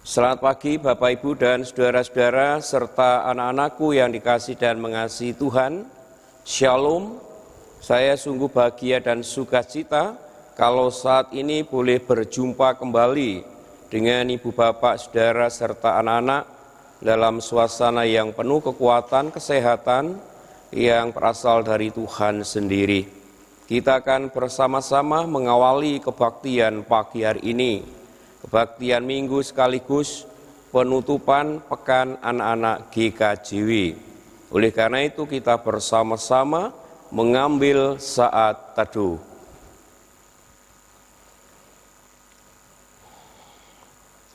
Selamat pagi Bapak, Ibu, dan saudara-saudara, serta anak-anakku yang dikasihi dan mengasihi Tuhan. Shalom, saya sungguh bahagia dan sukacita kalau saat ini boleh berjumpa kembali dengan Ibu Bapak, saudara, serta anak-anak dalam suasana yang penuh kekuatan, kesehatan yang berasal dari Tuhan sendiri. Kita akan bersama-sama mengawali kebaktian pagi hari ini. Kebaktian minggu sekaligus penutupan pekan anak-anak GKJW. Oleh karena itu kita bersama-sama mengambil saat teduh.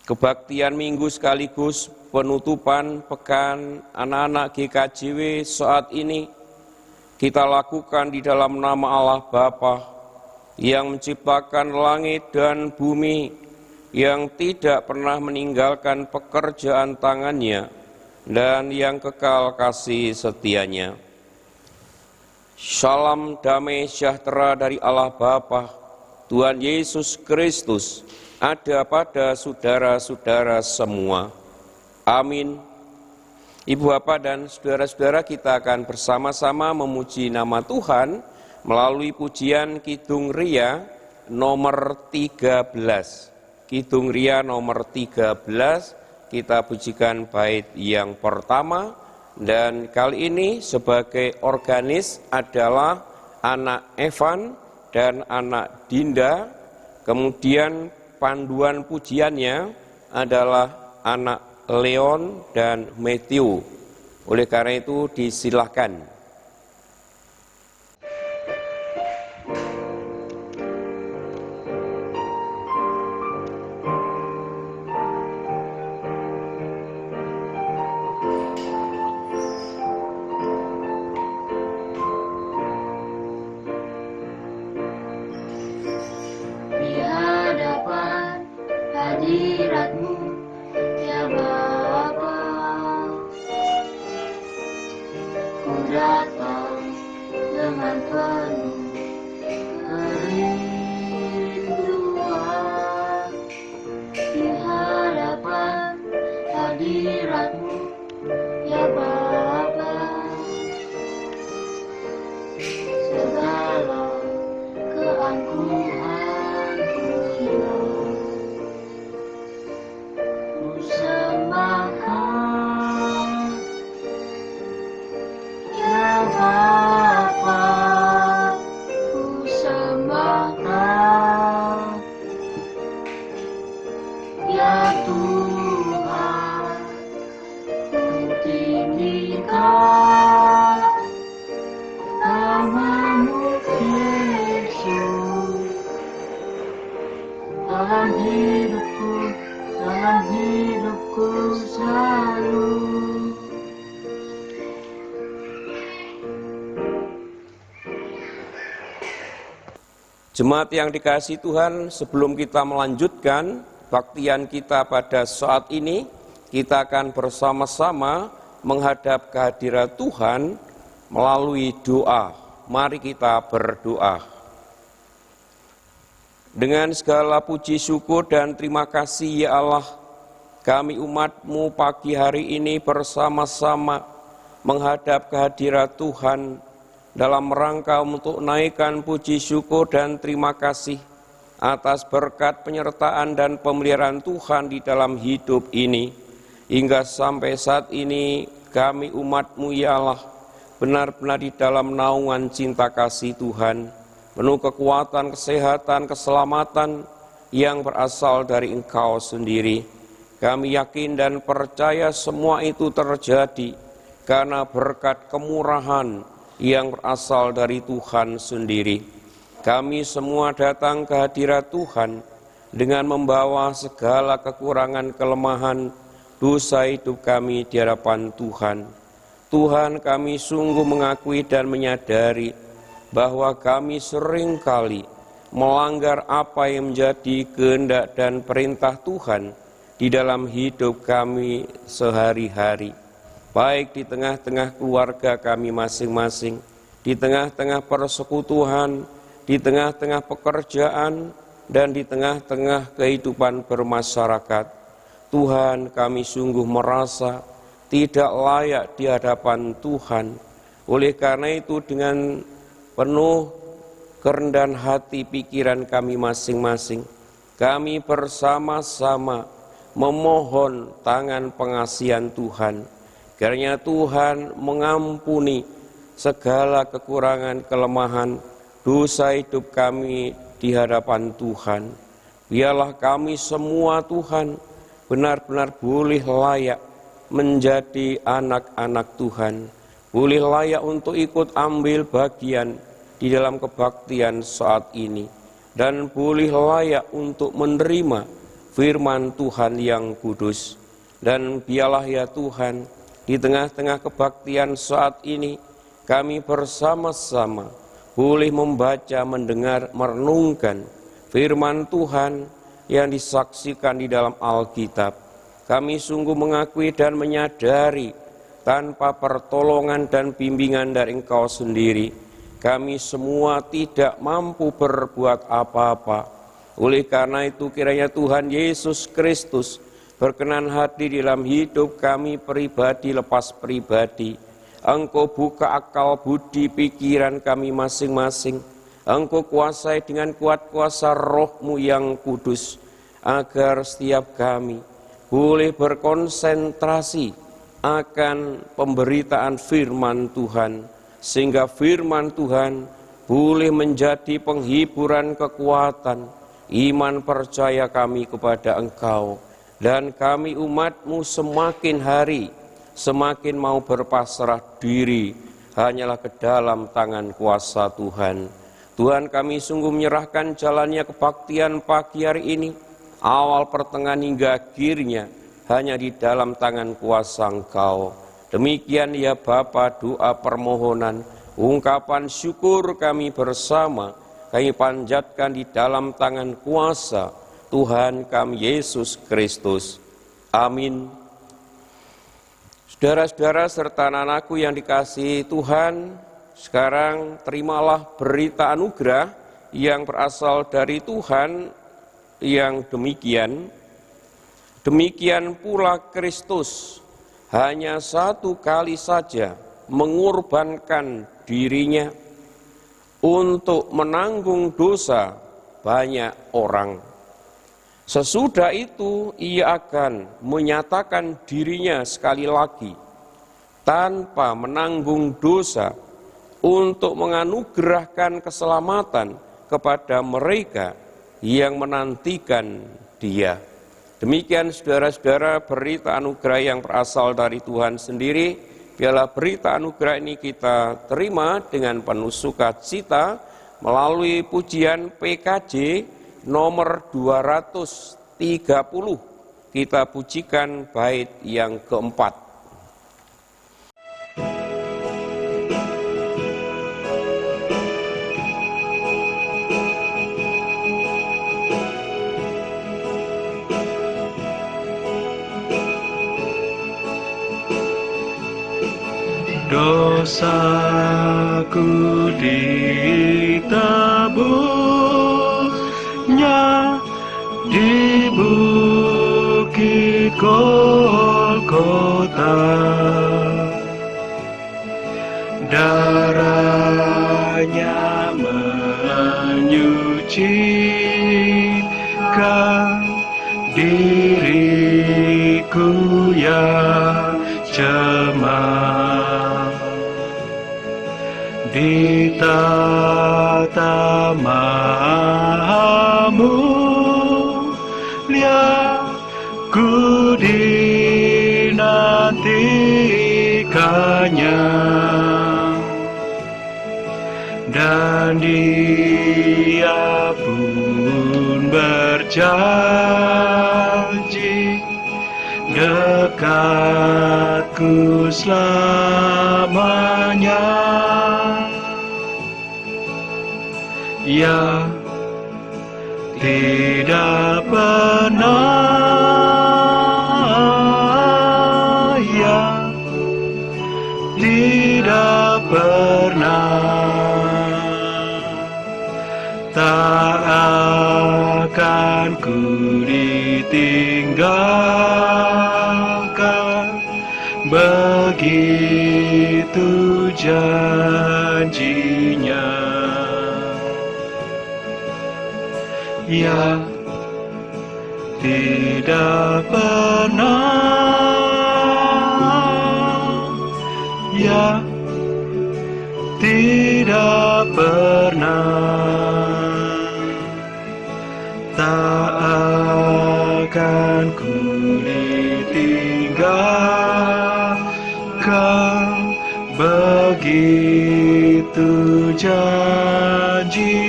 Kebaktian minggu sekaligus penutupan pekan anak-anak GKJW saat ini kita lakukan di dalam nama Allah Bapa yang menciptakan langit dan bumi, yang tidak pernah meninggalkan pekerjaan tangannya, dan yang kekal kasih setianya. Salam damai sejahtera dari Allah Bapa, Tuhan Yesus Kristus, ada pada saudara-saudara semua. Amin. Ibu Bapak dan saudara-saudara, kita akan bersama-sama memuji nama Tuhan melalui pujian Kidung Ria nomor 13. Kidung Ria nomor 13, kita pujikan bait yang pertama, dan kali ini sebagai organis adalah anak Evan dan anak Dinda, kemudian panduan pujiannya adalah anak Leon dan Matthew. Oleh karena itu disilahkan. Jemaat yang dikasihi Tuhan, sebelum kita melanjutkan baktian kita pada saat ini, kita akan bersama-sama menghadap kehadirat Tuhan melalui doa. Mari kita berdoa. Dengan segala puji syukur dan terima kasih ya Allah, kami umat-Mu pagi hari ini bersama-sama menghadap kehadirat Tuhan dalam rangka untuk naikkan puji syukur dan terima kasih atas berkat penyertaan dan pemeliharaan Tuhan di dalam hidup ini. Hingga sampai saat ini kami umat-Mu ya Allah benar-benar di dalam naungan cinta kasih Tuhan, penuh kekuatan, kesehatan, keselamatan yang berasal dari Engkau sendiri. Kami yakin dan percaya semua itu terjadi karena berkat kemurahan yang berasal dari Tuhan sendiri. Kami semua datang ke hadirat Tuhan dengan membawa segala kekurangan, kelemahan, dosa hidup kami di hadapan Tuhan. Tuhan, kami sungguh mengakui dan menyadari bahwa kami seringkali melanggar apa yang menjadi kehendak dan perintah Tuhan di dalam hidup kami sehari-hari. Baik di tengah-tengah keluarga kami masing-masing, di tengah-tengah persekutuan, di tengah-tengah pekerjaan, dan di tengah-tengah kehidupan bermasyarakat. Tuhan, kami sungguh merasa tidak layak di hadapan Tuhan. Oleh karena itu, dengan penuh kerendahan hati pikiran kami masing-masing, kami bersama-sama memohon tangan pengasihan Tuhan. Kiranya Tuhan mengampuni segala kekurangan, kelemahan, dosa hidup kami di hadapan Tuhan. Biarlah kami semua, Tuhan, benar-benar boleh layak menjadi anak-anak Tuhan, boleh layak untuk ikut ambil bagian di dalam kebaktian saat ini, dan boleh layak untuk menerima firman Tuhan yang kudus. Dan biarlah ya Tuhan, di tengah-tengah kebaktian saat ini, kami bersama-sama boleh membaca, mendengar, merenungkan firman Tuhan yang disaksikan di dalam Alkitab. Kami sungguh mengakui dan menyadari tanpa pertolongan dan bimbingan dari Engkau sendiri, kami semua tidak mampu berbuat apa-apa. Oleh karena itu, kiranya Tuhan Yesus Kristus berkenan hadir di dalam hidup kami pribadi lepas pribadi. Engkau buka akal budi pikiran kami masing-masing. Engkau kuasai dengan kuat kuasa Roh-Mu yang kudus, agar setiap kami boleh berkonsentrasi akan pemberitaan firman Tuhan, sehingga firman Tuhan boleh menjadi penghiburan kekuatan iman percaya kami kepada Engkau. Dan kami umat-Mu semakin hari semakin mau berpasrah diri hanyalah ke dalam tangan kuasa Tuhan. Tuhan, kami sungguh menyerahkan jalannya kebaktian pagi hari ini, awal, pertengahan hingga akhirnya hanya di dalam tangan kuasa Engkau. Demikian ya Bapa, doa permohonan, ungkapan syukur kami bersama, kami panjatkan di dalam tangan kuasa Tuhan kami Yesus Kristus. Amin. Saudara-saudara serta anak-anakku yang dikasihi Tuhan, sekarang terimalah berita anugerah yang berasal dari Tuhan yang demikian. Demikian pula Kristus hanya satu kali saja mengorbankan dirinya untuk menanggung dosa banyak orang. Sesudah itu ia akan menyatakan dirinya sekali lagi tanpa menanggung dosa untuk menganugerahkan keselamatan kepada mereka yang menantikan Dia. Demikian saudara-saudara berita anugerah yang berasal dari Tuhan sendiri. Biarlah berita anugerah ini kita terima dengan penuh sukacita melalui pujian PKJ nomor 230. Kita pujikan bait yang keempat. Dosaku ditabuhnya di bukit Golgota, darahnya menyucikan diriku yang cemar. Di tata maha mulia ku dinantikannya, dan Dia pun berjanji dekatku selamanya. Ya, tidak pernah, ya, tidak pernah, tak akan ku ditinggal begitu janjinya. Ia tidak pernah, ia tidak pernah, tak akan ku ditinggalkan, begitu janjinya.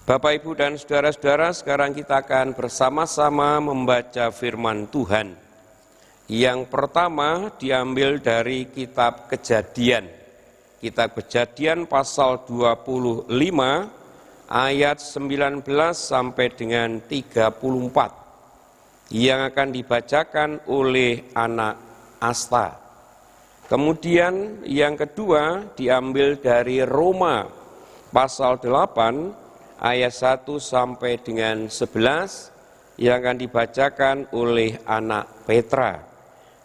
Bapak, Ibu, dan saudara-saudara, sekarang kita akan bersama-sama membaca firman Tuhan. Yang pertama diambil dari kitab Kejadian. Kitab Kejadian pasal 25 ayat 19 sampai dengan 34 yang akan dibacakan oleh anak Asta. Kemudian yang kedua diambil dari Roma pasal 8 ayat 1 sampai dengan 11 yang akan dibacakan oleh anak Petra.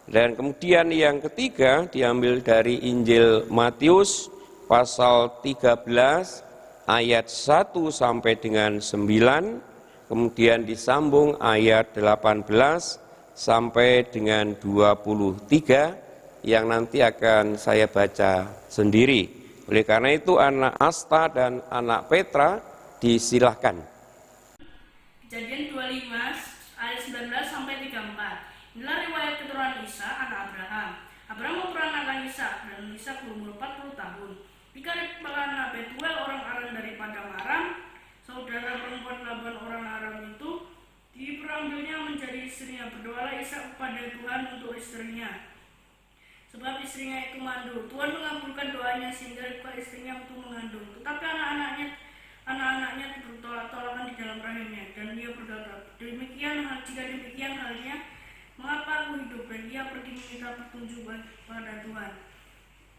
Dan kemudian yang ketiga diambil dari Injil Matius pasal 13 ayat 1 sampai dengan 9, kemudian disambung ayat 18 sampai dengan 23 yang nanti akan saya baca sendiri. Oleh karena itu anak Asta dan anak Petra disilahkan. Kejadian 25 ayat 19 sampai 34. Inilah riwayat keturunan Isa anak Abraham. Abraham memperanakan Ishak dan Ishak berumur 40 tahun. Ketika Ribka Betuel orang Aram dari Padang Aram, saudara perempuan Laban orang Aram itu, diperambilnya menjadi istrinya. Berdoalah Ishak kepada Tuhan untuk istrinya, sebab istrinya itu mandul. Tuhan mengabulkan doanya sehingga Ribka istrinya untuk mengandung. Tetapi anak-anaknya bertolak-tolakan di dalam rahimnya, dan dia berkata, jika demikian halnya, mengapa aku hidup? Dan dia pergi meminta petunjuk pada Tuhan.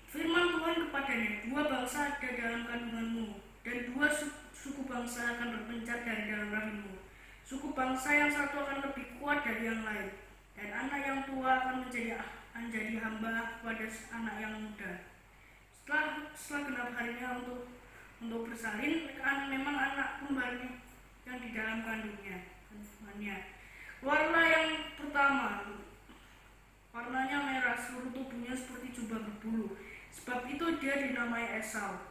Firman Tuhan kepadanya, 2 bangsa ada dalam kandunganmu, dan 2 suku bangsa akan berpencar dari dalam rahimmu. Suku bangsa yang satu akan lebih kuat dari yang lain, dan anak yang tua akan menjadi hamba kepada anak yang muda. Setelah genap harinya untuk bersalin, memang anak kembarnya yang di dalam kandungnya. Keluarlah yang pertama, warnanya merah, seluruh tubuhnya seperti jubah berbulu. Sebab itu dia dinamai Esau.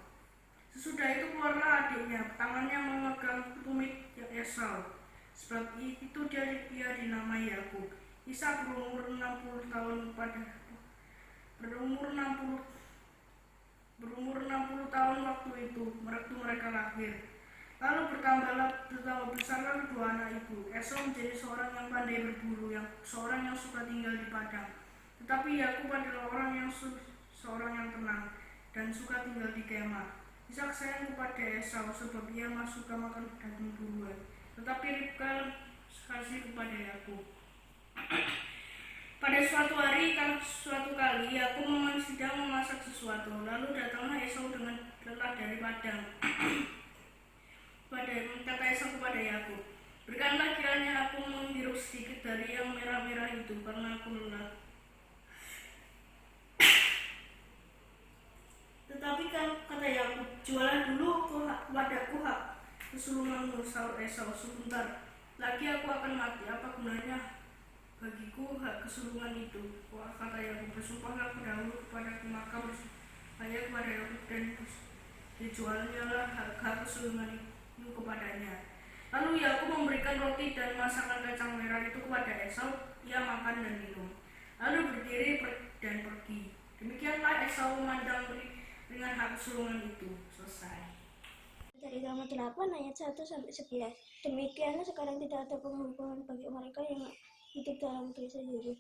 Sesudah itu keluarlah adiknya, tangannya memegang tumit Esau. Sebab itu dia dinamai Yakub. Ishak berumur 60 tahun waktu itu mereka lahir. Lalu bertambah besarlah kedua anak itu. Esau menjadi seorang yang pandai berburu, seorang yang suka tinggal di padang. Tetapi Yakub adalah seorang yang tenang dan suka tinggal di kemah. Ishak sayang kepada Esau sebab ia suka makan daging buruan. Tetapi Ribka kasih kepada Yakub. Pada suatu kali Yakub sedang memasak sesuatu. Lalu datanglah Esau dengan lelah dari padang. Kata Esau kepada Yakub, berikanlah kiranya aku menghirup sedikit dari yang merah-merah itu, karena aku lelah. Tetapi kata Yakub, jualah dulu kepadaku hak kesulunganmu, sahut Esau. Sebentar lagi aku akan mati, apa gunanya bagiku hak kesulungan itu? Kata Yakub, bersumpahlah dahulu kepadaku, maka bersumpah kepada Yakub, dan dijualnya lah hak kesulungan itu kepadanya. Lalu Yakub memberikan roti dan masakan kacang merah itu kepada Esau. Ia makan dan minum, lalu berdiri dan pergi. Demikianlah Esau memandang dengan hak kesulungan itu. Selesai. Dari Roma 8 ayat 1 sampai 11. Demikianlah sekarang tidak ada penghukuman bagi mereka yang hidup dalam Kristus Yesus.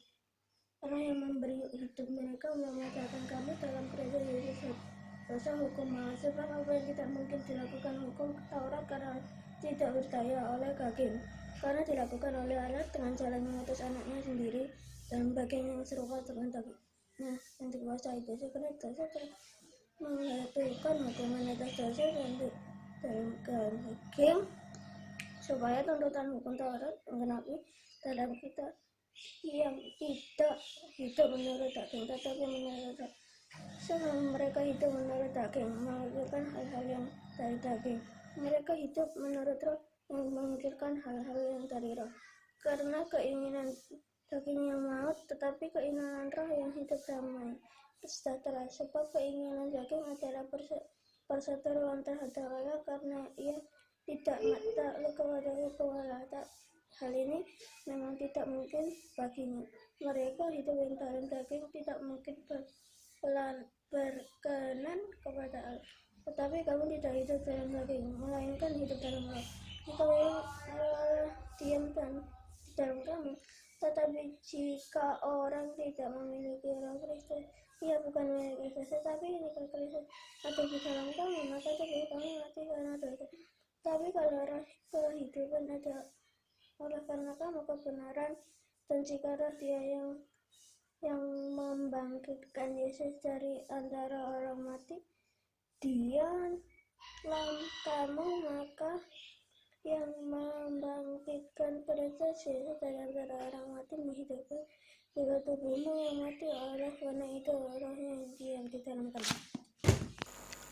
Allah yang memberi hidup mereka menyatakan kami dalam Kristus Yesus dosa hukum maut, sebab apa yang tidak mungkin dilakukan hukum Taurat karena tidak berdaya oleh hakim, karena dilakukan oleh Allah dengan jalan mengutus anaknya sendiri dan bagian yang serupa dengan dagingnya yang dikuasai dosa, karena dosa menghadirkan hukuman atas dosa dan dalam daging, supaya tuntutan hukum Taurat menggenapi dalam kita yang tidak hidup menurut daging, tetapi menurut roh. Sebab mereka hidup menurut daging, memikirkan hal-hal yang dari daging. Mereka hidup menurut roh, yang memikirkan hal-hal yang dari roh. Karena keinginan daging yang maut, tetapi keinginan roh yang hidup damai sejahtera. Sebab keinginan daging adalah perseteruan terhadap Allah, karena ia tidak takluk kepada kepala. Hal ini memang tidak mungkin baginya. Mereka hidup yang dalam daging tidak mungkin berkenan kepada Allah. Tetapi kamu tidak hidup dalam daging, melainkan hidup dalam roh. Jika Allah diam di dalam kamu, tetapi jika orang tidak memiliki roh Kristus, ia bukan milik Kristus. Tetapi jika Kristus ada di dalam kamu, maka tubuh kamu mati karena dosa. Tapi kalau roh kehidupan ada oleh karena kamu kebenaran, dan jika roh Dia yang membangkitkan Yesus dari antara orang mati, dialah kamu, maka yang membangkitkan Kristus Yesus dari antara orang mati menghidupkan juga tubuhmu yang mati. Oleh karena itu rohnya yang diam di dalam kamu.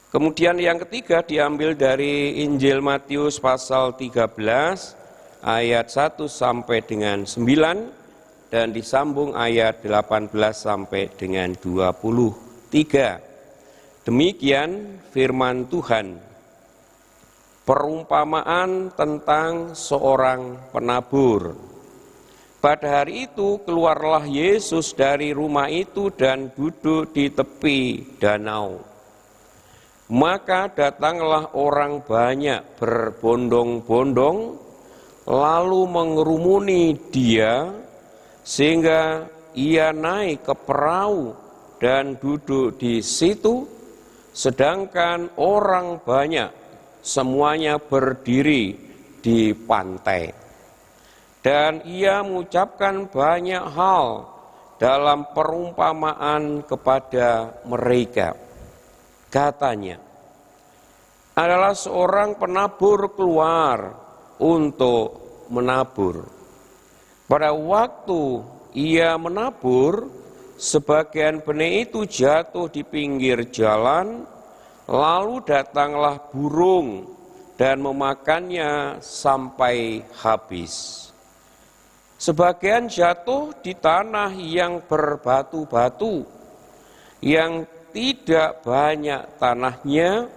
Kemudian yang ketiga diambil dari Injil Matius pasal 13 ayat 1 sampai dengan 9 dan disambung ayat 18 sampai dengan 23. Demikian firman Tuhan. Perumpamaan tentang seorang penabur. Pada hari itu keluarlah Yesus dari rumah itu dan duduk di tepi danau. Maka datanglah orang banyak berbondong-bondong, lalu mengerumuni Dia, sehingga Ia naik ke perahu dan duduk di situ, sedangkan orang banyak semuanya berdiri di pantai. Dan Ia mengucapkan banyak hal dalam perumpamaan kepada mereka. Katanya, adalah seorang penabur keluar untuk menabur. Pada waktu ia menabur, sebagian benih itu jatuh di pinggir jalan, lalu datanglah burung dan memakannya sampai habis. Sebagian jatuh di tanah yang berbatu-batu, yang tidak banyak tanahnya,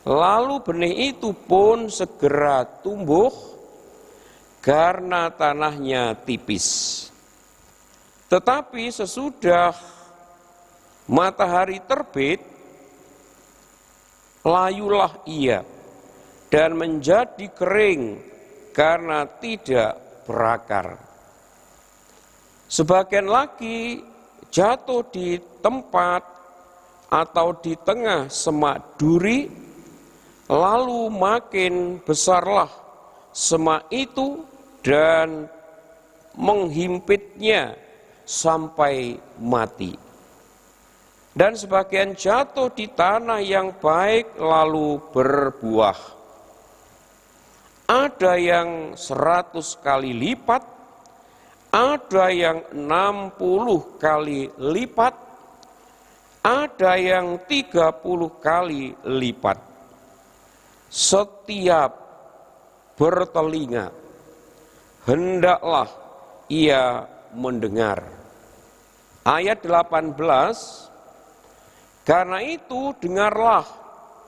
lalu benih itu pun segera tumbuh karena tanahnya tipis. Tetapi sesudah matahari terbit, layulah ia dan menjadi kering karena tidak berakar. Sebagian lagi jatuh di tempat atau di tengah semak duri, lalu makin besarlah semak itu dan menghimpitnya sampai mati. Dan sebagian jatuh di tanah yang baik lalu berbuah. Ada yang 100 kali lipat, ada yang 60 kali lipat, ada yang 30 kali lipat. Setiap bertelinga, hendaklah ia mendengar. Ayat 18, karena itu dengarlah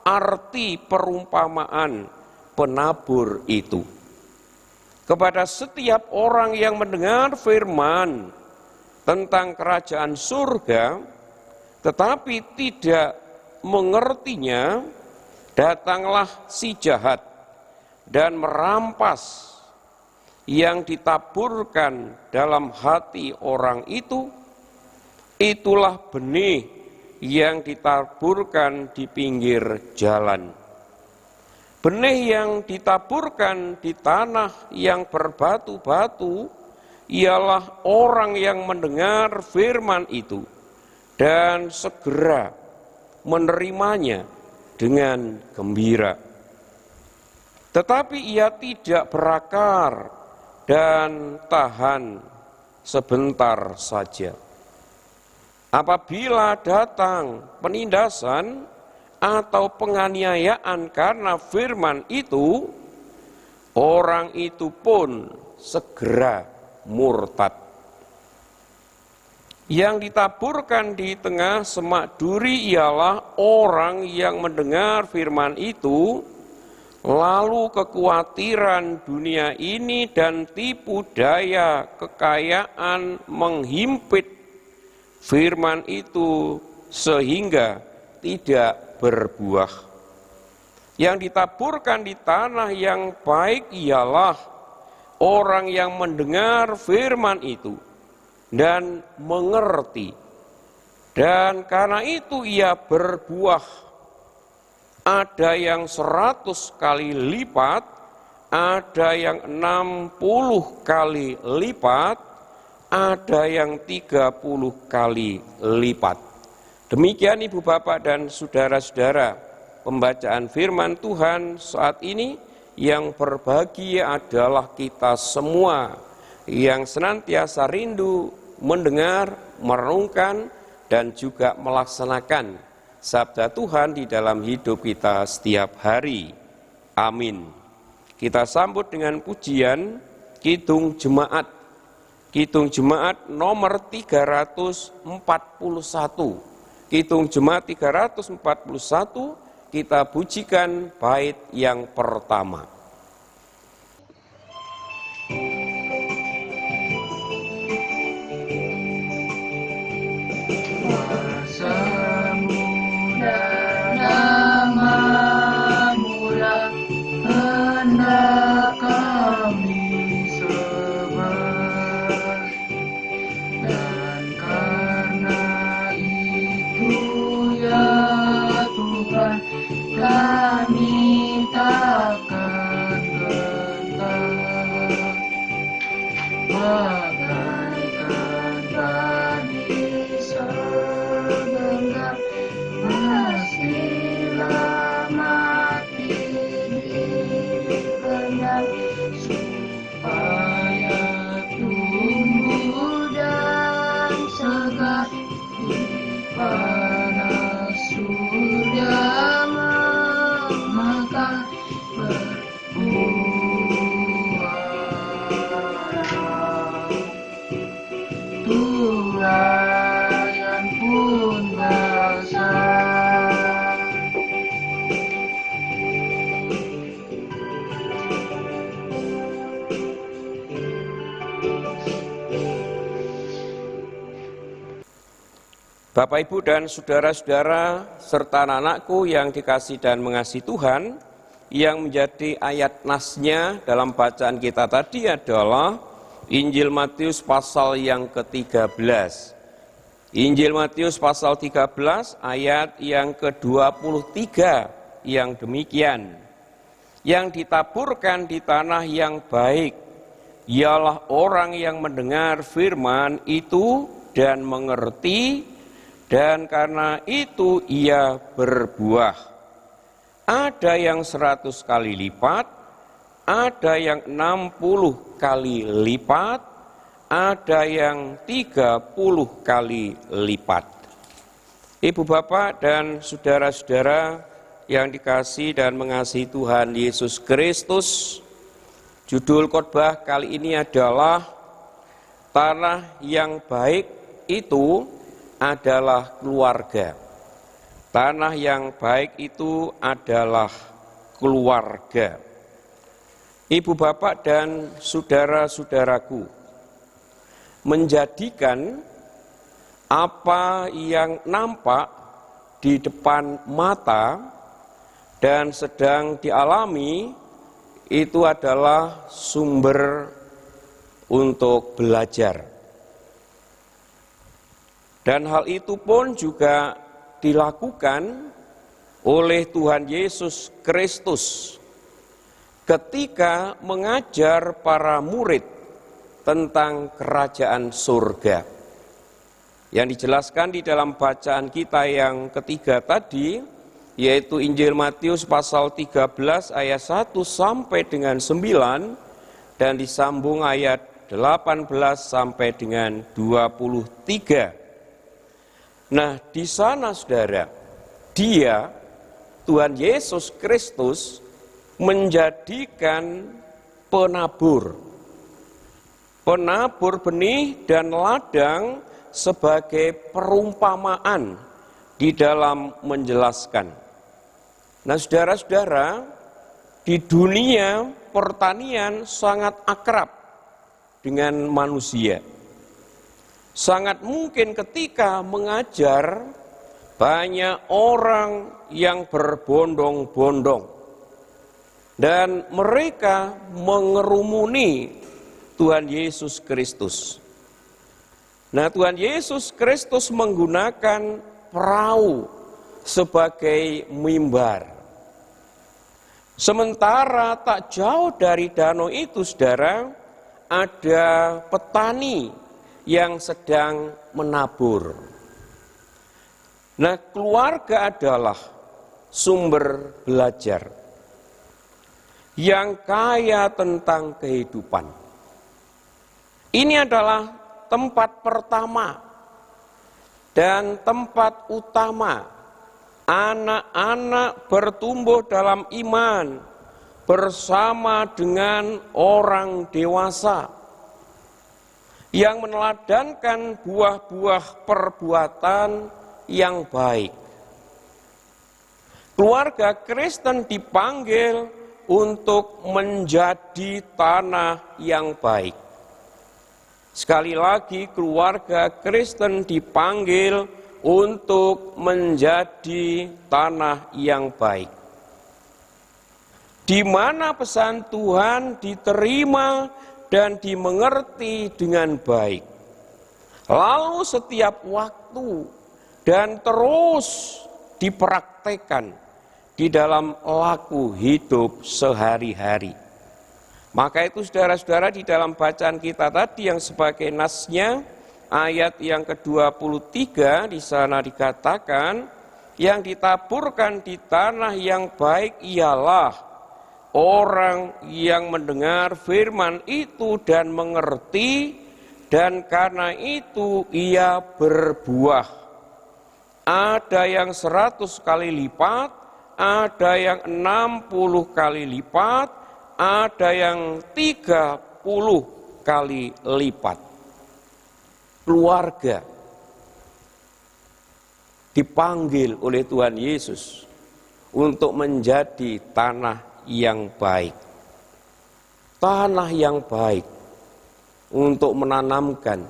arti perumpamaan penabur itu. Kepada setiap orang yang mendengar firman tentang kerajaan surga, tetapi tidak mengertinya, datanglah si jahat dan merampas yang ditaburkan dalam hati orang itu. Itulah benih yang ditaburkan di pinggir jalan. Benih yang ditaburkan di tanah yang berbatu-batu ialah orang yang mendengar firman itu dan segera menerimanya dengan gembira. Tetapi ia tidak berakar dan tahan sebentar saja. Apabila datang penindasan atau penganiayaan karena firman itu, orang itu pun segera murtad. Yang ditaburkan di tengah semak duri ialah orang yang mendengar firman itu, lalu kekhawatiran dunia ini dan tipu daya kekayaan menghimpit firman itu sehingga tidak berbuah. Yang ditaburkan di tanah yang baik ialah orang yang mendengar firman itu dan mengerti, dan karena itu ia berbuah. Ada yang 100 kali lipat, ada yang 60 kali lipat, ada yang 30 kali lipat. Demikian Ibu Bapak dan Saudara-saudara, pembacaan firman Tuhan saat ini. Yang berbahagia adalah kita semua yang senantiasa rindu mendengar, merenungkan, dan juga melaksanakan sabda Tuhan di dalam hidup kita setiap hari. Amin. Kita sambut dengan pujian Kidung Jemaat. Kidung Jemaat nomor 341. Kidung Jemaat 341, kita pujikan bait yang pertama. Kuasamu dan namamu-lah hendak kami sembah, dan karena itu ya Tuhan, kami takkan gentar, bagaikan tadi segenggam, pastilah mati dipendam, supaya tumbuh dan segar di panas surya memakan berbuah. Tulayan pun basah, Bapak, Ibu, dan saudara-saudara, serta anak-anakku yang dikasihi dan mengasihi Tuhan, yang menjadi ayat nasnya dalam bacaan kita tadi adalah Injil Matius pasal yang ke-13. Injil Matius pasal 13 ayat yang ke-23 yang demikian. Yang ditaburkan di tanah yang baik ialah orang yang mendengar firman itu dan mengerti, dan karena itu ia berbuah. Ada yang 100 kali lipat, ada yang 60 kali lipat, ada yang 30 kali lipat. Ibu Bapak dan saudara-saudara yang dikasihi dan mengasihi Tuhan Yesus Kristus, judul khotbah kali ini adalah Tanah yang Baik itu adalah keluarga. Tanah yang baik itu adalah keluarga. Ibu Bapak dan saudara-saudaraku, menjadikan apa yang nampak di depan mata dan sedang dialami itu adalah sumber untuk belajar. Dan hal itu pun juga dilakukan oleh Tuhan Yesus Kristus ketika mengajar para murid tentang kerajaan surga. Yang dijelaskan di dalam bacaan kita yang ketiga tadi, yaitu Injil Matius pasal 13 ayat 1 sampai dengan 9 dan disambung ayat 18 sampai dengan 23. Nah, di sana saudara, Dia, Tuhan Yesus Kristus, menjadikan penabur benih dan ladang sebagai perumpamaan di dalam menjelaskan. Nah, saudara-saudara, di dunia pertanian sangat akrab dengan manusia. Sangat mungkin ketika mengajar banyak orang yang berbondong-bondong dan mereka mengerumuni Tuhan Yesus Kristus. Nah, Tuhan Yesus Kristus menggunakan perahu sebagai mimbar. Sementara tak jauh dari danau itu, saudara, ada petani yang sedang menabur. Nah, keluarga adalah sumber belajar yang kaya tentang kehidupan. Ini adalah tempat pertama dan tempat utama anak-anak bertumbuh dalam iman bersama dengan orang dewasa yang meneladankan buah-buah perbuatan yang baik. Keluarga Kristen dipanggil untuk menjadi tanah yang baik. Sekali lagi, keluarga Kristen dipanggil untuk menjadi tanah yang baik, di mana pesan Tuhan diterima dan dimengerti dengan baik, lalu setiap waktu dan terus dipraktekkan di dalam laku hidup sehari-hari. Maka itu saudara-saudara, di dalam bacaan kita tadi yang sebagai nasnya, ayat yang ke-23 di sana dikatakan, yang ditaburkan di tanah yang baik ialah orang yang mendengar firman itu dan mengerti, dan karena itu ia berbuah. Ada yang 100 kali lipat, ada yang 60 kali lipat, ada yang 30 kali lipat. Keluarga dipanggil oleh Tuhan Yesus untuk menjadi tanah yang baik. Tanah yang baik untuk menanamkan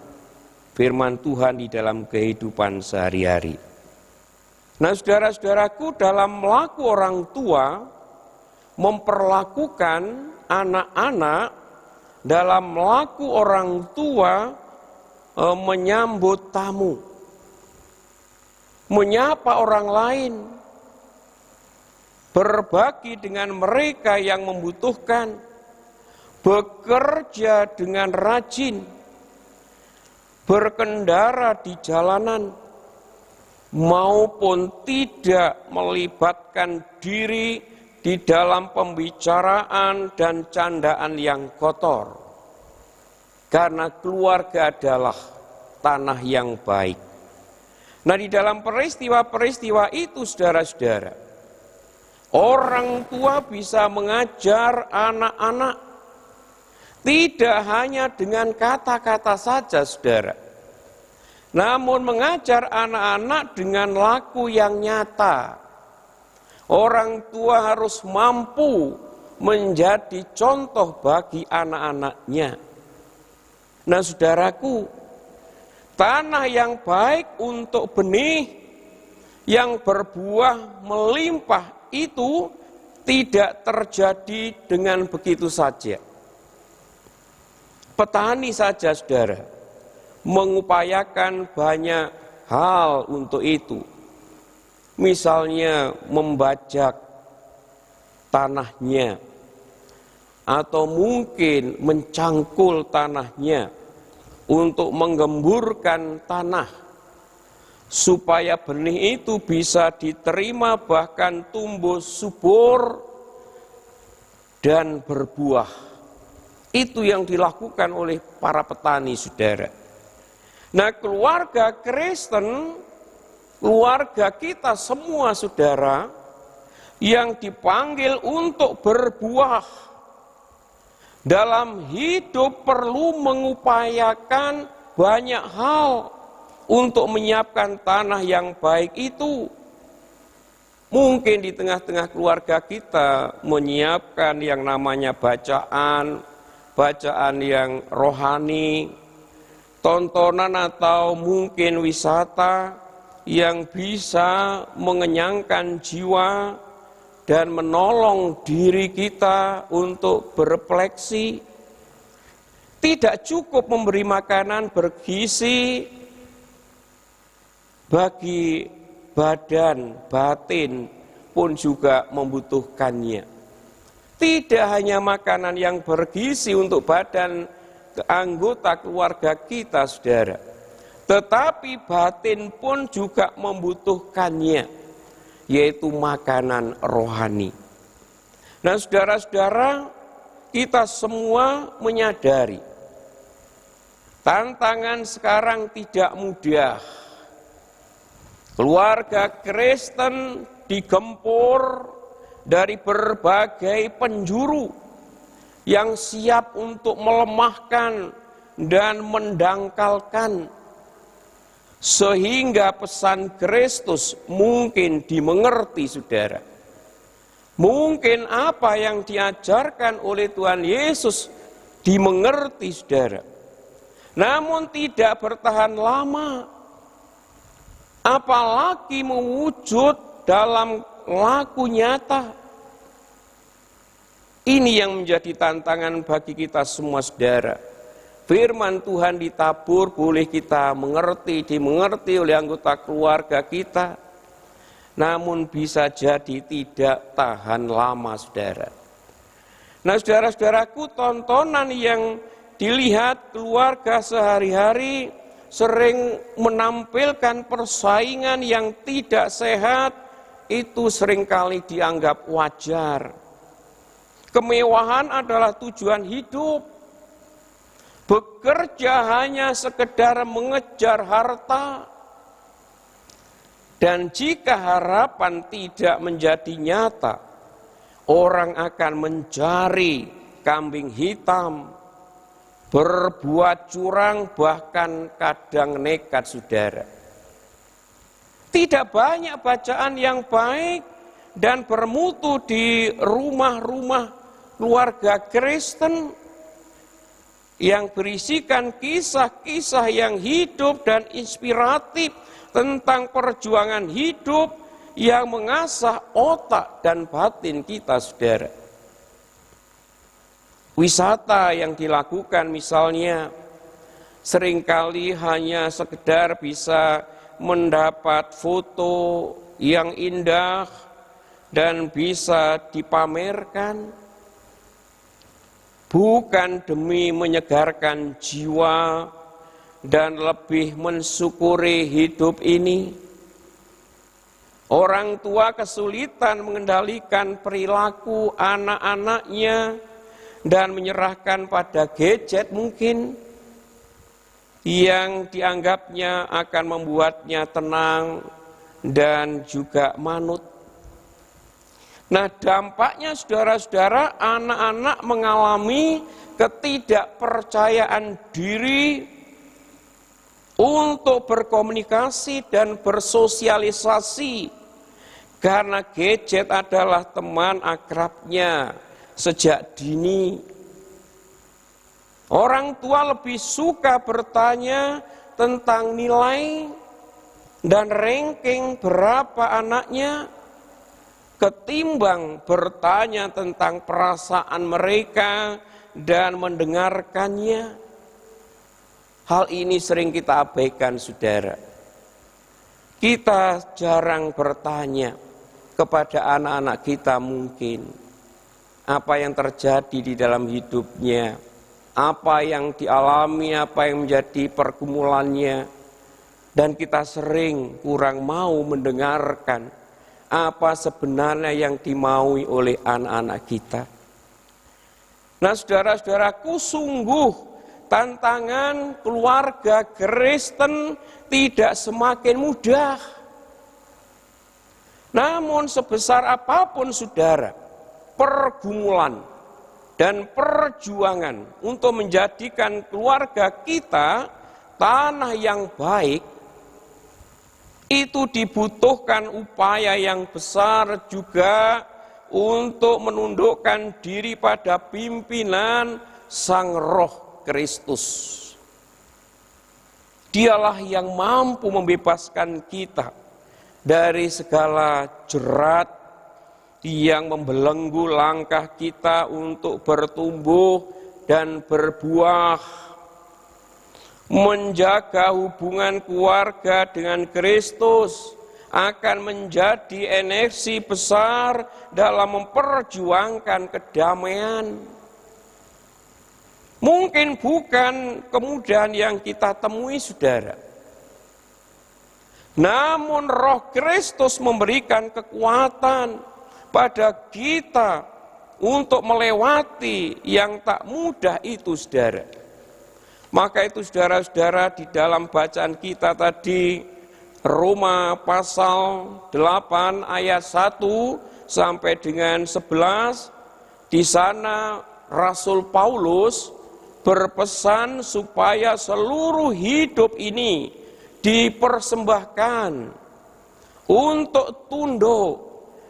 firman Tuhan di dalam kehidupan sehari-hari. Nah, saudara-saudaraku, dalam melaku orang tua memperlakukan anak-anak, dalam melaku orang tua menyambut tamu, menyapa orang lain, berbagi dengan mereka yang membutuhkan, bekerja dengan rajin, berkendara di jalanan, maupun tidak melibatkan diri di dalam pembicaraan dan candaan yang kotor. Karena keluarga adalah tanah yang baik. Nah, di dalam peristiwa-peristiwa itu, saudara-saudara, orang tua bisa mengajar anak-anak tidak hanya dengan kata-kata saja, saudara, namun mengajar anak-anak dengan laku yang nyata. Orang tua harus mampu menjadi contoh bagi anak-anaknya. Nah, saudaraku, tanah yang baik untuk benih yang berbuah melimpah itu tidak terjadi dengan begitu saja. Petani saja, saudara, mengupayakan banyak hal untuk itu. Misalnya membajak tanahnya, atau mungkin mencangkul tanahnya untuk menggemburkan tanah, supaya benih itu bisa diterima bahkan tumbuh subur dan berbuah. Itu yang dilakukan oleh para petani, saudara. Nah, keluarga Kristen, keluarga kita semua, saudara, yang dipanggil untuk berbuah dalam hidup perlu mengupayakan banyak hal untuk menyiapkan tanah yang baik itu. Mungkin di tengah-tengah keluarga kita menyiapkan yang namanya bacaan yang rohani, tontonan atau mungkin wisata yang bisa mengenyangkan jiwa dan menolong diri kita untuk berefleksi. Tidak cukup memberi makanan bergizi bagi badan, batin pun juga membutuhkannya. Tidak hanya makanan yang bergizi untuk badan anggota keluarga kita, saudara, tetapi batin pun juga membutuhkannya, yaitu makanan rohani. Nah, saudara-saudara, kita semua menyadari tantangan sekarang tidak mudah. Keluarga Kristen digempur dari berbagai penjuru yang siap untuk melemahkan dan mendangkalkan, sehingga pesan Kristus mungkin dimengerti, saudara. Mungkin apa yang diajarkan oleh Tuhan Yesus dimengerti, saudara. Namun tidak bertahan lama, apalagi mewujud dalam laku nyata. Ini yang menjadi tantangan bagi kita semua, saudara. Firman Tuhan ditabur boleh kita mengerti, dimengerti oleh anggota keluarga kita, namun bisa jadi tidak tahan lama, saudara. Nah, saudara-saudaraku, tontonan yang dilihat keluarga sehari-hari sering menampilkan persaingan yang tidak sehat, itu seringkali dianggap wajar. Kemewahan adalah tujuan hidup. Bekerja hanya sekedar mengejar harta. Dan jika harapan tidak menjadi nyata, orang akan mencari kambing hitam, berbuat curang, bahkan kadang nekat, saudara. Tidak banyak bacaan yang baik dan bermutu di rumah-rumah keluarga Kristen yang berisikan kisah-kisah yang hidup dan inspiratif tentang perjuangan hidup yang mengasah otak dan batin kita, saudara. Wisata yang dilakukan misalnya seringkali hanya sekedar bisa mendapat foto yang indah dan bisa dipamerkan, bukan demi menyegarkan jiwa dan lebih mensyukuri hidup ini. Orang tua kesulitan mengendalikan perilaku anak-anaknya dan menyerahkan pada gadget mungkin yang dianggapnya akan membuatnya tenang dan juga manut. Nah, dampaknya, saudara-saudara, anak-anak mengalami ketidakpercayaan diri untuk berkomunikasi dan bersosialisasi, karena gadget adalah teman akrabnya sejak dini. Orang tua lebih suka bertanya tentang nilai dan ranking berapa anaknya, ketimbang bertanya tentang perasaan mereka dan mendengarkannya. Hal ini sering kita abaikan, saudara. Kita jarang bertanya kepada anak-anak kita mungkin apa yang terjadi di dalam hidupnya, apa yang dialami, apa yang menjadi pergumulannya. Dan kita sering kurang mau mendengarkan apa sebenarnya yang dimaui oleh anak-anak kita. Nah, saudara-saudaraku, sungguh tantangan keluarga Kristen tidak semakin mudah. Namun sebesar apapun saudara, pergumulan dan perjuangan untuk menjadikan keluarga kita tanah yang baik, itu dibutuhkan upaya yang besar juga untuk menundukkan diri pada pimpinan Sang Roh Kristus. Dialah yang mampu membebaskan kita dari segala jerat yang membelenggu langkah kita untuk bertumbuh dan berbuah. Menjaga hubungan keluarga dengan Kristus akan menjadi energi besar dalam memperjuangkan kedamaian. Mungkin bukan kemudahan yang kita temui, saudara. Namun Roh Kristus memberikan kekuatan pada kita untuk melewati yang tak mudah itu, saudara. Maka itu saudara-saudara, di dalam bacaan kita tadi, Roma pasal 8 ayat 1 sampai dengan 11, di sana Rasul Paulus berpesan supaya seluruh hidup ini dipersembahkan untuk tunduk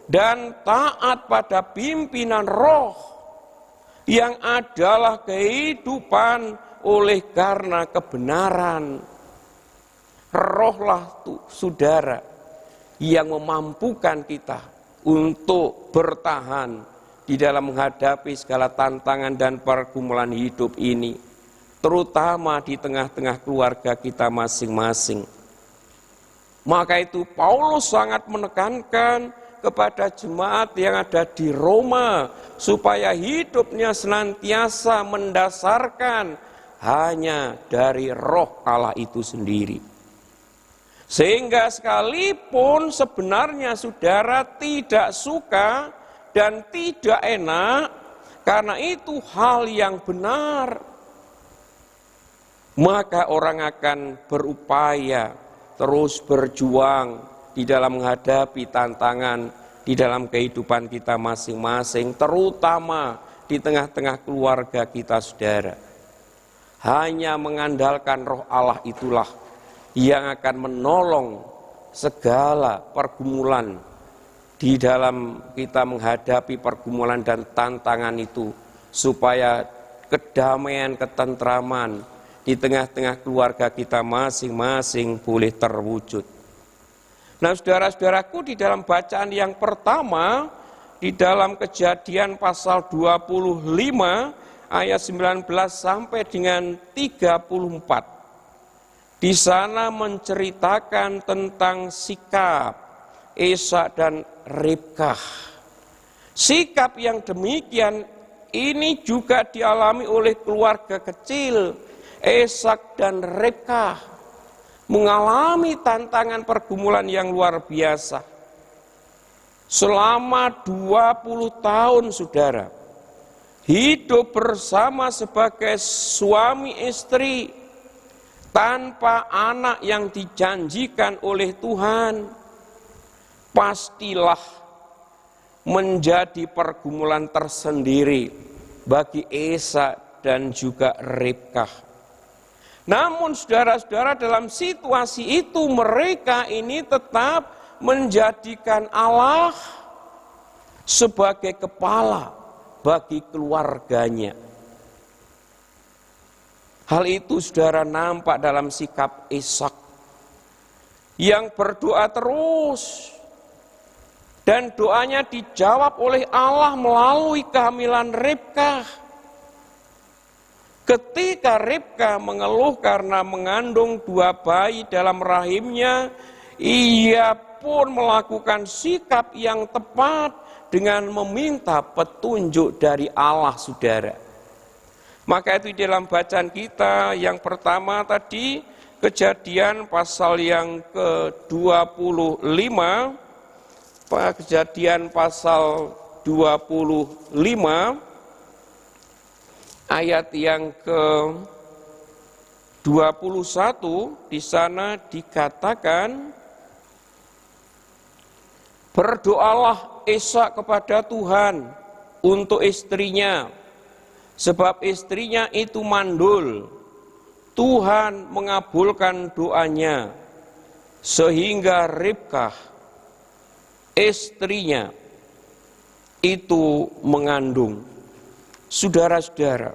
dan taat pada pimpinan roh yang adalah kehidupan oleh karena kebenaran. Rohlah saudara yang memampukan kita untuk bertahan di dalam menghadapi segala tantangan dan pergumulan hidup ini, terutama di tengah-tengah keluarga kita masing-masing. Maka itu Paulus sangat menekankan kepada jemaat yang ada di Roma supaya hidupnya senantiasa mendasarkan hanya dari Roh Allah itu sendiri. Sehingga sekalipun sebenarnya saudara tidak suka dan tidak enak, karena itu hal yang benar, maka orang akan berupaya terus berjuang di dalam menghadapi tantangan di dalam kehidupan kita masing-masing, terutama di tengah-tengah keluarga kita, saudara. Hanya mengandalkan Roh Allah itulah yang akan menolong segala pergumulan di dalam kita menghadapi pergumulan dan tantangan itu, supaya kedamaian, ketentraman di tengah-tengah keluarga kita masing-masing boleh terwujud. Nah, saudara-saudaraku, di dalam bacaan yang pertama, di dalam Kejadian pasal 25 ayat 19 sampai dengan 34. Di sana menceritakan tentang sikap Ishak dan Ribkah. Sikap yang demikian ini juga dialami oleh keluarga kecil Ishak dan Ribkah, mengalami tantangan pergumulan yang luar biasa. Selama 20 tahun, saudara, hidup bersama sebagai suami istri tanpa anak yang dijanjikan oleh Tuhan, pastilah menjadi pergumulan tersendiri bagi Ishak dan juga Ribkah. Namun saudara-saudara, dalam situasi itu mereka ini tetap menjadikan Allah sebagai kepala bagi keluarganya. Hal itu saudara nampak dalam sikap Ishak yang berdoa terus, dan doanya dijawab oleh Allah melalui kehamilan Ribkah. Ketika Ribkah mengeluh karena mengandung 2 bayi dalam rahimnya, ia pun melakukan sikap yang tepat dengan meminta petunjuk dari Allah, saudara. Maka itu dalam bacaan kita yang pertama tadi, Kejadian pasal yang ke-25, Kejadian pasal 25 ayat yang ke-21, di sana dikatakan, berdoalah Ishak kepada Tuhan untuk istrinya, sebab istrinya itu mandul. Tuhan mengabulkan doanya, sehingga Ribkah, istrinya, itu mengandung. Saudara-saudara,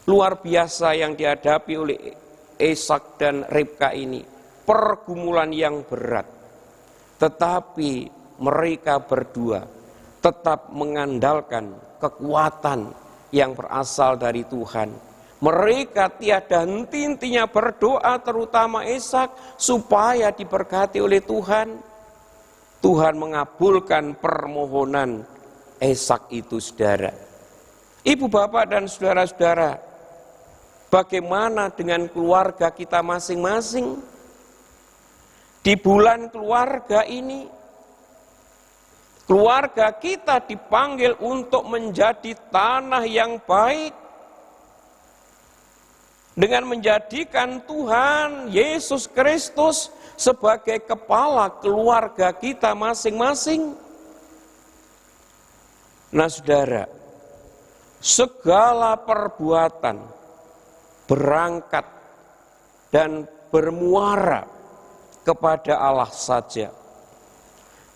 luar biasa yang dihadapi oleh Ishak dan Ribkah ini, pergumulan yang berat. Tetapi mereka berdua tetap mengandalkan kekuatan yang berasal dari Tuhan. Mereka tiada henti-hentinya berdoa, terutama Ishak, supaya diberkati oleh Tuhan. Tuhan mengabulkan permohonan Ishak itu, saudara. Ibu, bapak, dan saudara-saudara, bagaimana dengan keluarga kita masing-masing? Di bulan keluarga ini, keluarga kita dipanggil untuk menjadi tanah yang baik, dengan menjadikan Tuhan Yesus Kristus sebagai kepala keluarga kita masing-masing. Nah, saudara, segala perbuatan berangkat dan bermuara kepada Allah saja,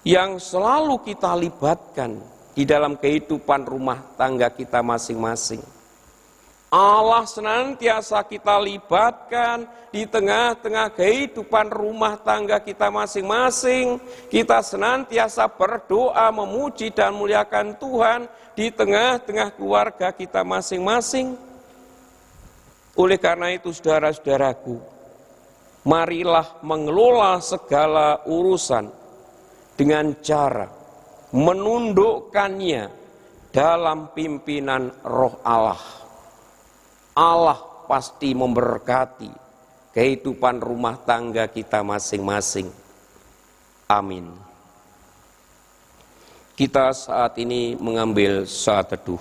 yang selalu kita libatkan di dalam kehidupan rumah tangga kita masing-masing. Allah senantiasa kita libatkan di tengah-tengah kehidupan rumah tangga kita masing-masing. Kita senantiasa berdoa, memuji dan muliakan Tuhan di tengah-tengah keluarga kita masing-masing. Oleh karena itu, saudara-saudaraku, marilah mengelola segala urusan dengan cara menundukkannya dalam pimpinan Roh Allah. Allah pasti memberkati kehidupan rumah tangga kita masing-masing. Amin. Kita saat ini mengambil saat teduh.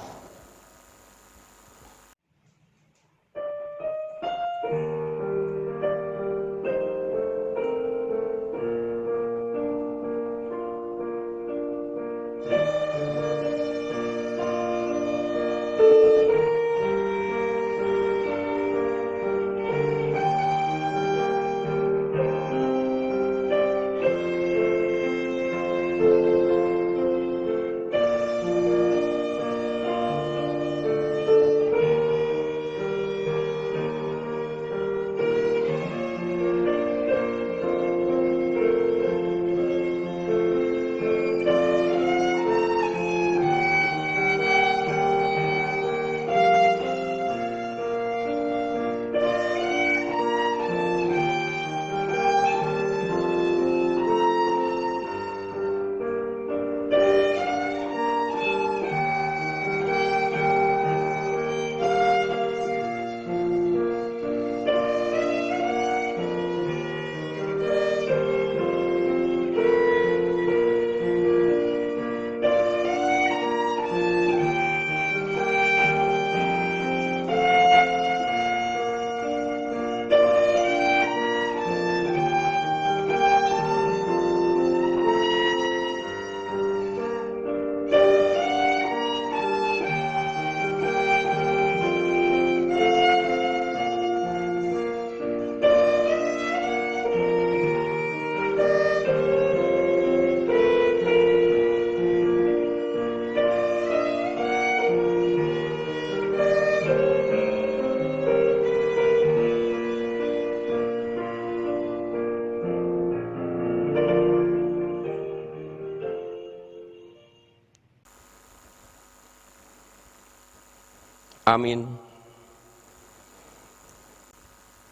Amin.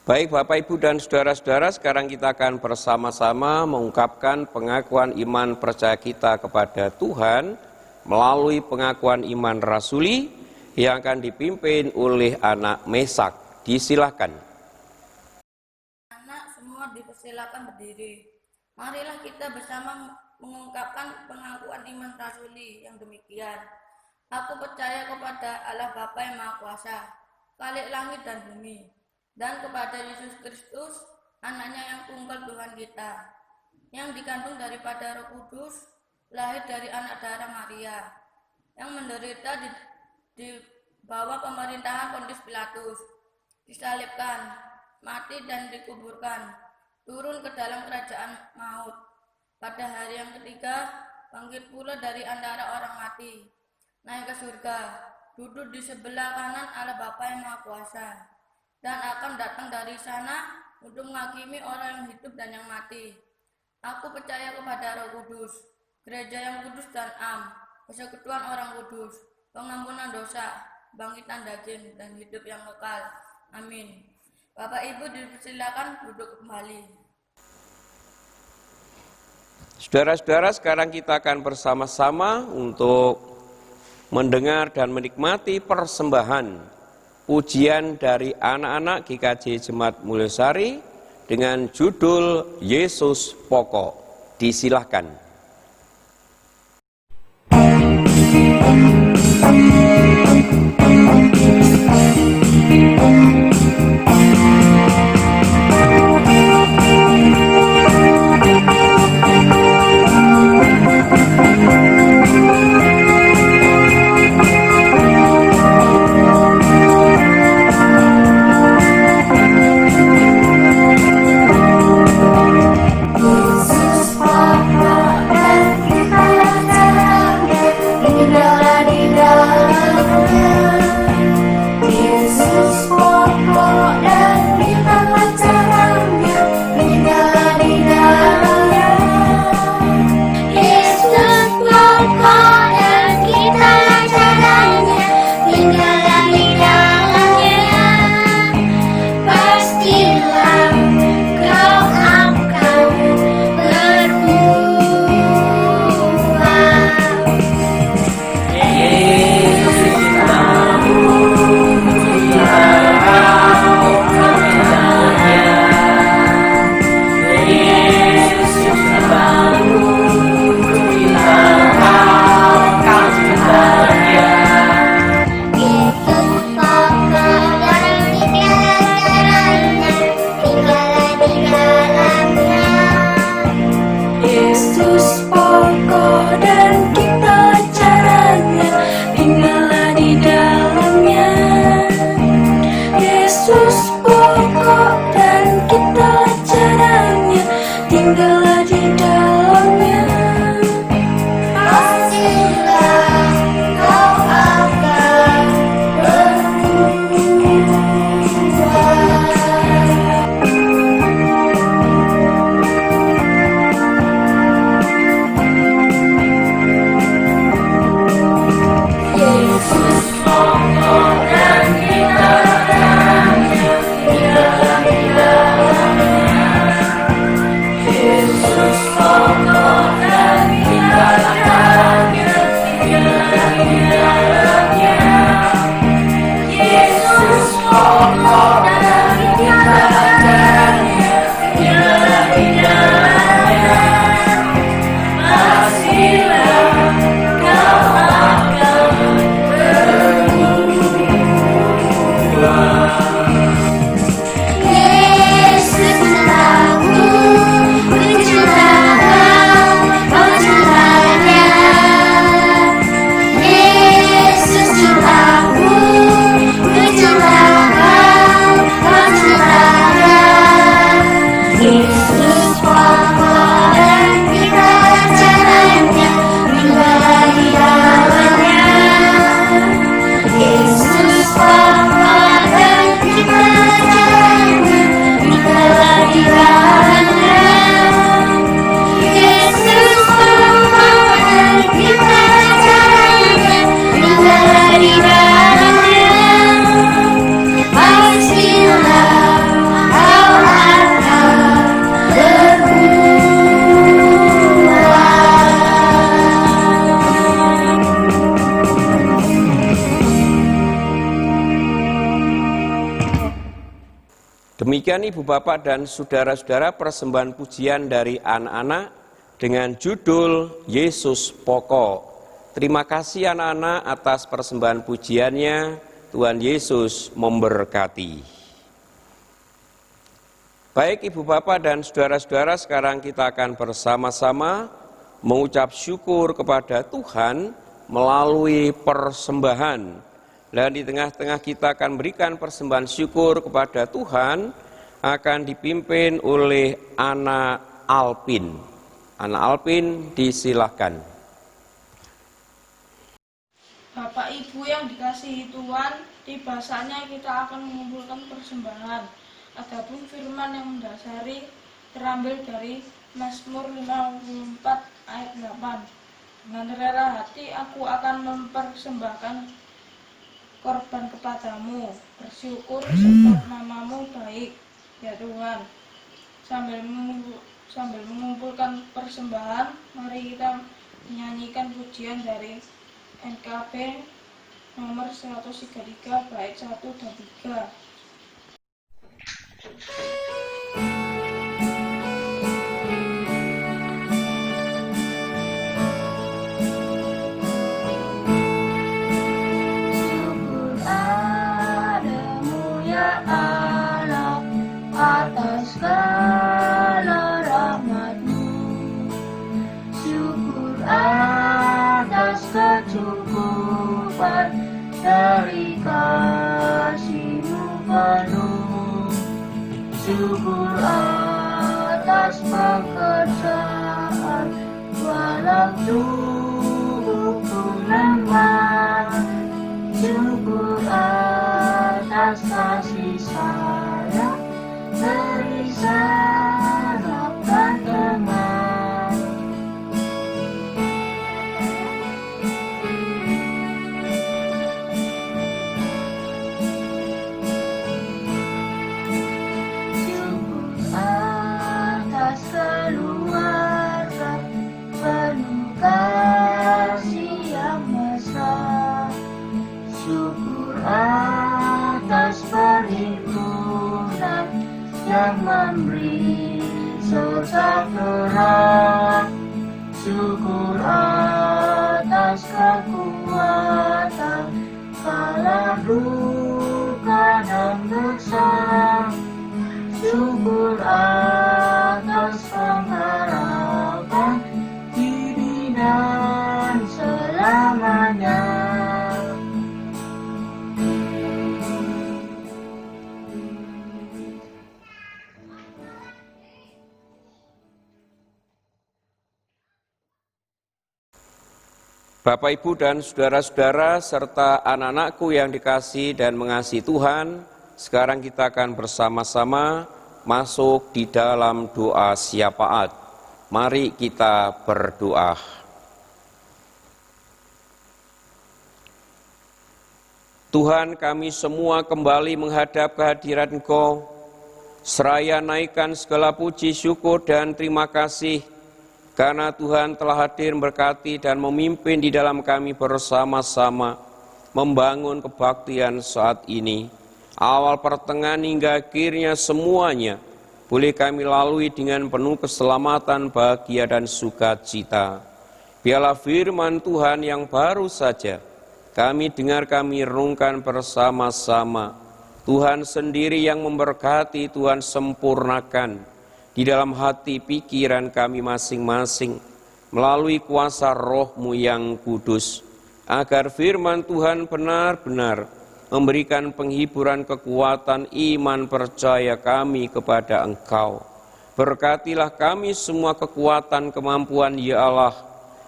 Baik Bapak Ibu dan saudara-saudara, sekarang kita akan bersama-sama mengungkapkan pengakuan iman percaya kita kepada Tuhan melalui pengakuan iman rasuli yang akan dipimpin oleh anak Mesak. Disilahkan. Silakan berdiri. Marilah kita bersama mengungkapkan pengakuan iman rasuli yang demikian. Aku percaya kepada Allah Bapa yang Maha Kuasa, Khalik langit dan bumi, dan kepada Yesus Kristus, anaknya yang tunggal Tuhan kita, yang dikandung daripada Roh Kudus, lahir dari anak darah Maria, yang menderita di bawah pemerintahan Pontius Pilatus, disalibkan, mati dan dikuburkan, turun ke dalam kerajaan maut. Pada hari yang ketiga, bangkit pula dari antara orang mati, naik ke surga, duduk di sebelah kanan Allah Bapa yang Maha Kuasa, dan akan datang dari sana untuk menghakimi orang yang hidup dan yang mati. Aku percaya kepada Roh Kudus, gereja yang kudus dan am, persekutuan orang kudus, pengampunan dosa, bangkitan daging, dan hidup yang kekal. Amin. Bapak Ibu dipersilakan duduk kembali. Saudara-saudara, sekarang kita akan bersama-sama untuk mendengar dan menikmati persembahan pujian dari anak-anak GKJ Jemaat Mulyosari dengan judul Yesus Pokok. Disilahkan. Di dalam Demikian Ibu Bapak dan Saudara-saudara persembahan pujian dari anak-anak dengan judul Yesus Pokok. Terima kasih anak-anak atas persembahan pujiannya. Tuhan Yesus memberkati. Baik Ibu Bapak dan Saudara-saudara, sekarang kita akan bersama-sama mengucap syukur kepada Tuhan melalui persembahan. Dan di tengah-tengah kita akan berikan persembahan syukur kepada Tuhan, akan dipimpin oleh Anak Alpin. Anak Alpin, disilahkan. Bapak Ibu yang dikasihi Tuhan, tiba saatnya kita akan mengumpulkan persembahan. Adapun firman yang mendasari terambil dari Mazmur 54 ayat 8. Dengan rela hati aku akan mempersembahkan korban kepadamu, bersyukur sebab namamu baik, ya Tuhan. Sambil mengumpulkan persembahan, mari kita menyanyikan pujian dari NKB nomor 133 bait 1 dan 3. Atas segala rahmat-Mu, syukur atas kecukupan dari kasih-Mu penuh, syukur atas pekerjaan walau tubuhku lemah, syukur atas kasih sayang dari sangat dan teman. Syukur atas keluarga penuh kasih yang mesra, syukur atas perhimpunan yang memberi sejahtera, syukur atas kekuatan kala duka dan duka, syukur atas pengharapan kini dan selamanya. Bapak, Ibu, dan saudara-saudara, serta anak-anakku yang dikasihi dan mengasihi Tuhan, sekarang kita akan bersama-sama masuk di dalam doa syafaat. Mari kita berdoa. Tuhan, kami semua kembali menghadap kehadirat Engkau, seraya naikkan segala puji, syukur, dan terima kasih, karena Tuhan telah hadir memberkati dan memimpin di dalam kami bersama-sama membangun kebaktian saat ini. Awal, pertengahan, hingga akhirnya semuanya boleh kami lalui dengan penuh keselamatan, bahagia, dan sukacita. Biarlah firman Tuhan yang baru saja kami dengar, kami renungkan bersama-sama. Tuhan sendiri yang memberkati, Tuhan sempurnakan di dalam hati pikiran kami masing-masing melalui kuasa Roh-Mu yang kudus, agar firman Tuhan benar-benar memberikan penghiburan, kekuatan, iman, percaya kami kepada Engkau. Berkatilah kami semua kekuatan, kemampuan ya Allah,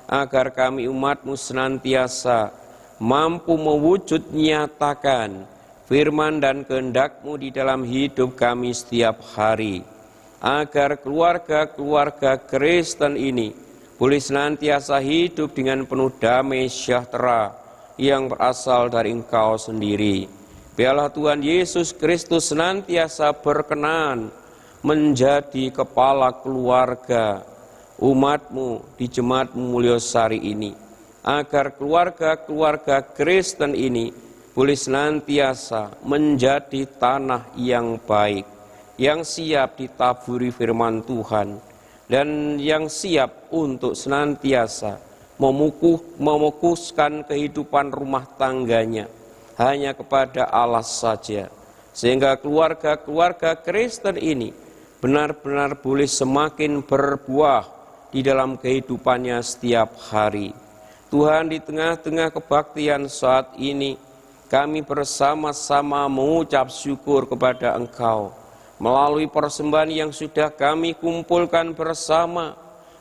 agar kami umat-Mu senantiasa mampu mewujud nyatakan firman dan kehendak-Mu di dalam hidup kami setiap hari, agar keluarga-keluarga Kristen ini boleh senantiasa hidup dengan penuh damai sejahtera yang berasal dari Engkau sendiri. Biarlah Tuhan Yesus Kristus senantiasa berkenan menjadi kepala keluarga umat-Mu di Jemaat Mulyosari ini, agar keluarga-keluarga Kristen ini boleh senantiasa menjadi tanah yang baik, yang siap ditaburi firman Tuhan, dan yang siap untuk senantiasa memukuskan kehidupan rumah tangganya hanya kepada Allah saja, sehingga keluarga-keluarga Kristen ini benar-benar boleh semakin berbuah di dalam kehidupannya setiap hari. Tuhan, di tengah-tengah kebaktian saat ini, kami bersama-sama mengucap syukur kepada Engkau melalui persembahan yang sudah kami kumpulkan bersama.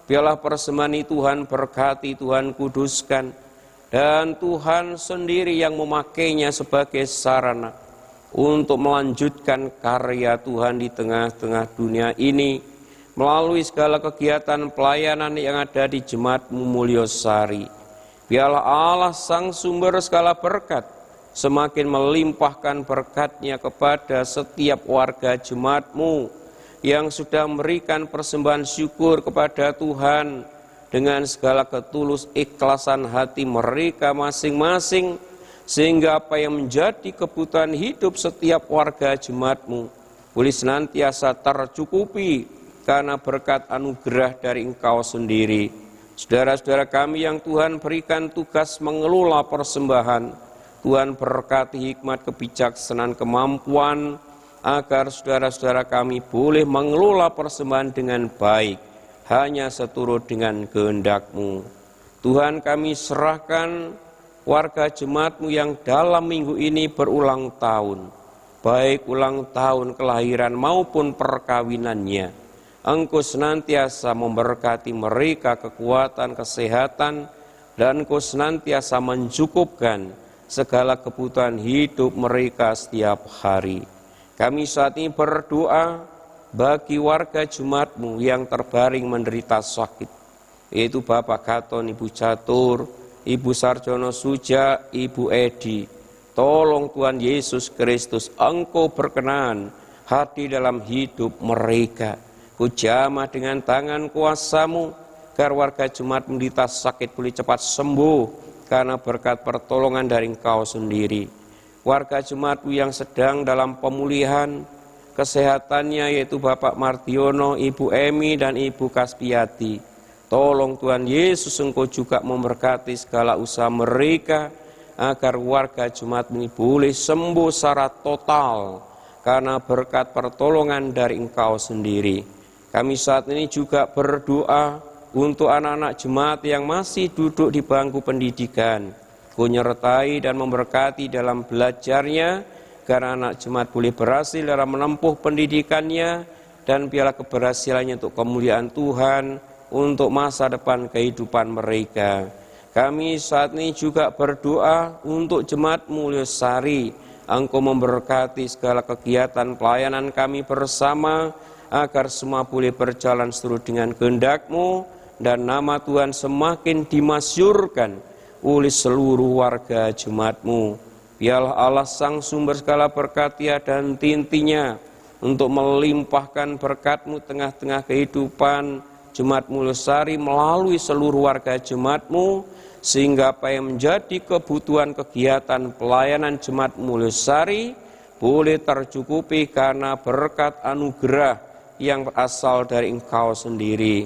Biarlah persembahan ini Tuhan berkati, Tuhan kuduskan, dan Tuhan sendiri yang memakainya sebagai sarana untuk melanjutkan karya Tuhan di tengah-tengah dunia ini melalui segala kegiatan pelayanan yang ada di Jemaat-Mu Mulyosari. Biarlah Allah Sang Sumber segala berkat semakin melimpahkan berkat-Nya kepada setiap warga jemaat-Mu yang sudah memberikan persembahan syukur kepada Tuhan dengan segala ketulus ikhlasan hati mereka masing-masing, sehingga apa yang menjadi kebutuhan hidup setiap warga jemaat-Mu boleh senantiasa tercukupi karena berkat anugerah dari Engkau sendiri. Saudara-saudara kami yang Tuhan berikan tugas mengelola persembahan, Tuhan berkati hikmat, kebijaksanaan, kemampuan, agar saudara-saudara kami boleh mengelola persembahan dengan baik, hanya seturut dengan kehendak-Mu. Tuhan, kami serahkan warga jemaat-Mu yang dalam minggu ini berulang tahun, baik ulang tahun kelahiran maupun perkawinannya. Engkau senantiasa memberkati mereka kekuatan, kesehatan, dan Engkau senantiasa mencukupkan segala kebutuhan hidup mereka setiap hari. Kami saat ini berdoa bagi warga jemaat-Mu yang terbaring menderita sakit, yaitu Bapak Gaton, Ibu Catur, Ibu Sarjono Suja, Ibu Edi. Tolong Tuhan Yesus Kristus, Engkau berkenan hadir dalam hidup mereka. Ku jamah dengan tangan kuasa-Mu, agar warga jemaat menderita sakit boleh cepat sembuh karena berkat pertolongan dari Engkau sendiri. Warga jemaat-Mu yang sedang dalam pemulihan kesehatannya, yaitu Bapak Mardiono, Ibu Emi, dan Ibu Kaspiati. Tolong Tuhan Yesus, Engkau juga memberkati segala usaha mereka, agar warga jemaat ini boleh sembuh secara total karena berkat pertolongan dari Engkau sendiri. Kami saat ini juga berdoa untuk anak-anak jemaat yang masih duduk di bangku pendidikan. Ku nyertai dan memberkati dalam belajarnya, karena anak jemaat boleh berhasil dalam menempuh pendidikannya, dan biarlah keberhasilannya untuk kemuliaan Tuhan, untuk masa depan kehidupan mereka. Kami saat ini juga berdoa untuk Jemaat Mulyosari. Engkau memberkati segala kegiatan pelayanan kami bersama, agar semua boleh berjalan seturut dengan kehendak-Mu, dan nama Tuhan semakin dimasyurkan oleh seluruh warga jemaat-Mu. Biarlah Allah Sang Sumber segala berkat dan tintinya untuk melimpahkan berkat-Mu tengah-tengah kehidupan Jemaat Mulyosari melalui seluruh warga jemaat-Mu, sehingga apa yang menjadi kebutuhan kegiatan pelayanan Jemaat Mulyosari boleh tercukupi karena berkat anugerah yang berasal dari Engkau sendiri.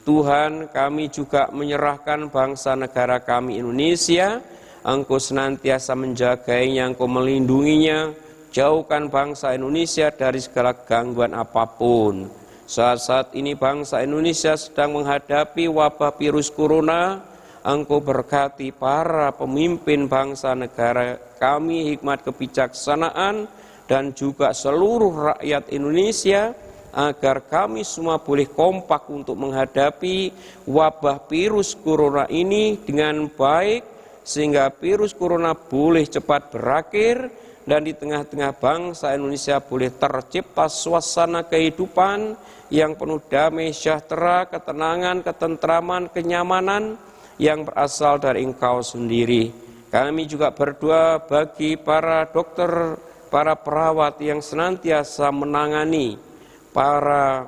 Tuhan, kami juga menyerahkan bangsa negara kami Indonesia. Engkau senantiasa menjagainya, Engkau melindunginya. Jauhkan bangsa Indonesia dari segala gangguan apapun. Saat-saat ini bangsa Indonesia sedang menghadapi wabah virus corona. Engkau berkati para pemimpin bangsa negara kami, hikmat kebijaksanaan, dan juga seluruh rakyat Indonesia, agar kami semua boleh kompak untuk menghadapi wabah virus corona ini dengan baik, sehingga virus corona boleh cepat berakhir, dan di tengah-tengah bangsa Indonesia boleh tercipta suasana kehidupan yang penuh damai, sejahtera, ketenangan, ketentraman, kenyamanan yang berasal dari Engkau sendiri. Kami juga berdoa bagi para dokter, para perawat yang senantiasa menangani para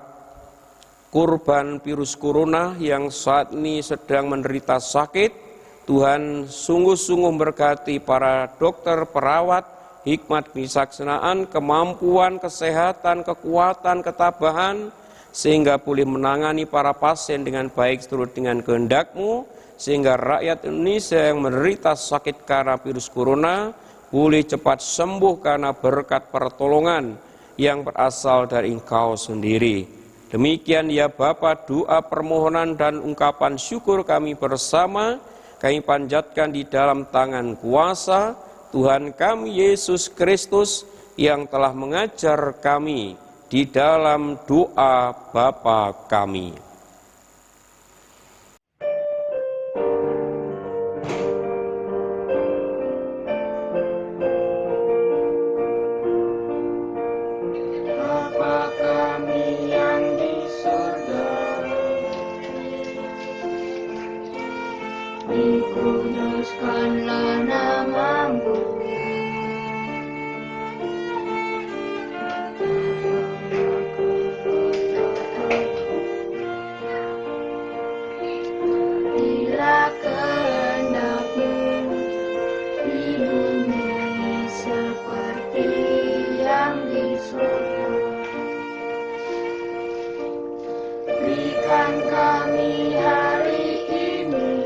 korban virus corona yang saat ini sedang menderita sakit. Tuhan sungguh-sungguh berkati para dokter, perawat hikmat, kebijaksanaan, kemampuan, kesehatan, kekuatan, ketabahan, sehingga boleh menangani para pasien dengan baik seturut dengan kehendak-Mu, sehingga rakyat Indonesia yang menderita sakit karena virus corona boleh cepat sembuh karena berkat pertolongan yang berasal dari Engkau sendiri. Demikian ya Bapa, doa permohonan dan ungkapan syukur kami bersama, kami panjatkan di dalam tangan kuasa Tuhan kami Yesus Kristus yang telah mengajar kami di dalam doa Bapa kami. Bapa kami yang di surga, dikuduskanlah nama-Mu, bila kehendak-Mu di bumi seperti yang di surga. Berikan kami hari ini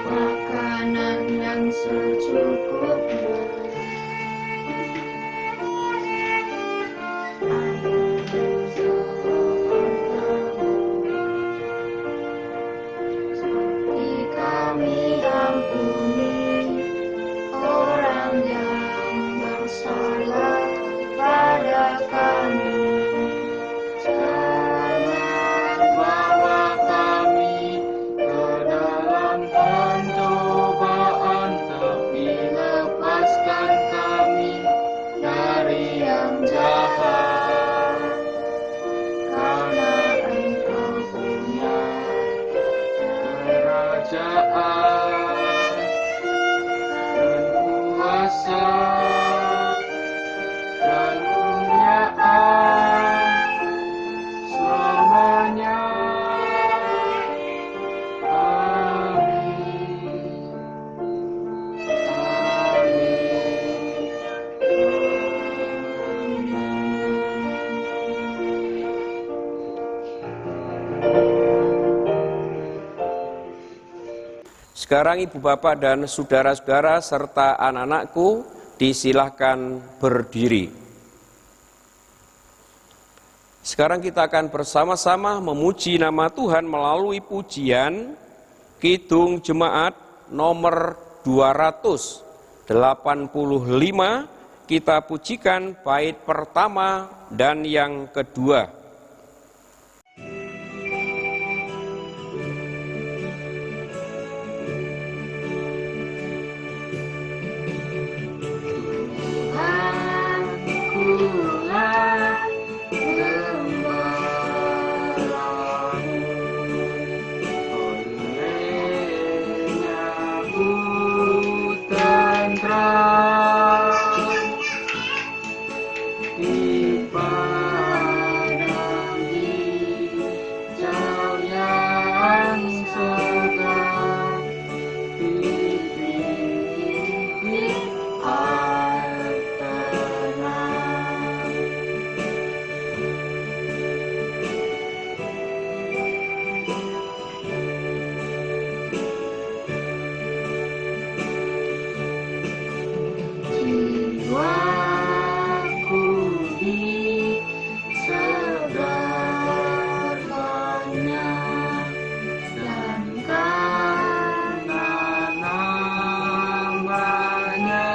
makanan yang secukupnya, seperti kami ampuni orang yang bersalah pada kami. Jangan bawa kami ke dalam pencobaan, tapi lepaskan kami dari yang jahat. Karena Engkau punya kerajaan dan kuasa dan kemuliaan selamanya. Amin. Sekarang Ibu Bapak dan saudara-saudara serta anak-anakku disilahkan berdiri. Sekarang kita akan bersama-sama memuji nama Tuhan melalui pujian Kidung Jemaat nomor 285. Kita pujikan bait pertama dan yang kedua. Akulah gembalamu, olehnya ku tentram di padang hijau yang segar, di air tenang. Jiwaku disegarkannya, dan karena namanya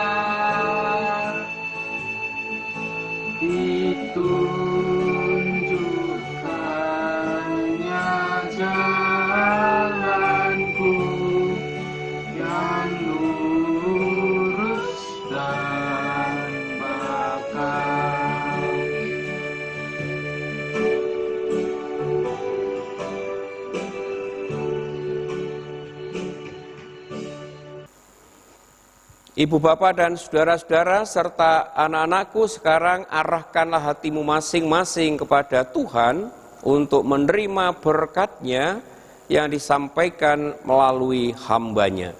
ditunjukkannya jalanku yang lurus dan bakal. Ibu Bapak dan saudara-saudara serta anak-anakku, sekarang arahkanlah hatimu masing-masing kepada Tuhan untuk menerima berkat-Nya yang disampaikan melalui hamba-Nya.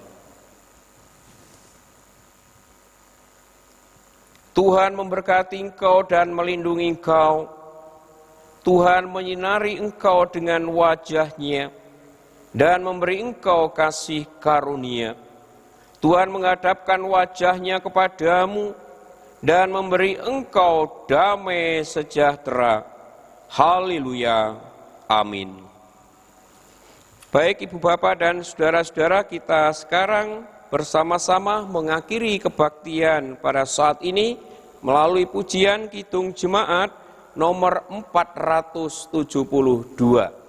Tuhan memberkati engkau dan melindungi engkau. Tuhan menyinari engkau dengan wajah-Nya dan memberi engkau kasih karunia. Tuhan menghadapkan wajah-Nya kepadamu dan memberi engkau damai sejahtera. Haleluya. Amin. Baik Ibu Bapak dan saudara-saudara, kita sekarang bersama-sama mengakhiri kebaktian pada saat ini melalui pujian Kidung Jemaat nomor 472.